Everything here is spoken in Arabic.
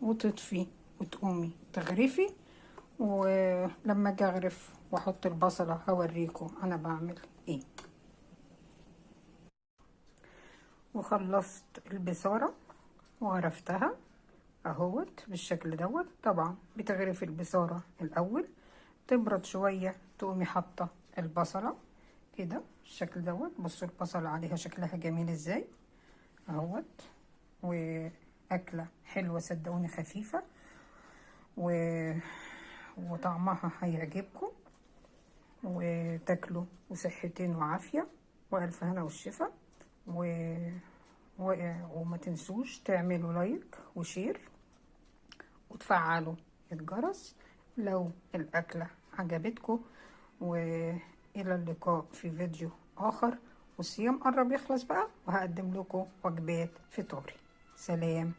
وتطفي وتقومي تغرفي. ولما اجي اغرف واحط البصلة هوريكم انا بعمل ايه. وخلصت البصارة وغرفتها اهوت بالشكل دوت. طبعا بتغرفي البصارة الاول، تبرد شوية تقومي حاطة البصلة كده بالشكل دوت. بصوا البصلة عليها شكلها جميل ازاي اهوت. واكلة حلوة صدقوني، خفيفة وطعمها هيعجبكم وتاكلوا، وصحتين وعافية والف هنا والشفا وما تنسوش تعملوا لايك وشير وتفعلوا الجرس لو الأكلة عجبتكم. وإلى اللقاء في فيديو آخر. والصيام قرب يخلص بقى، وهقدم لكم وجبات فطاري. سلام.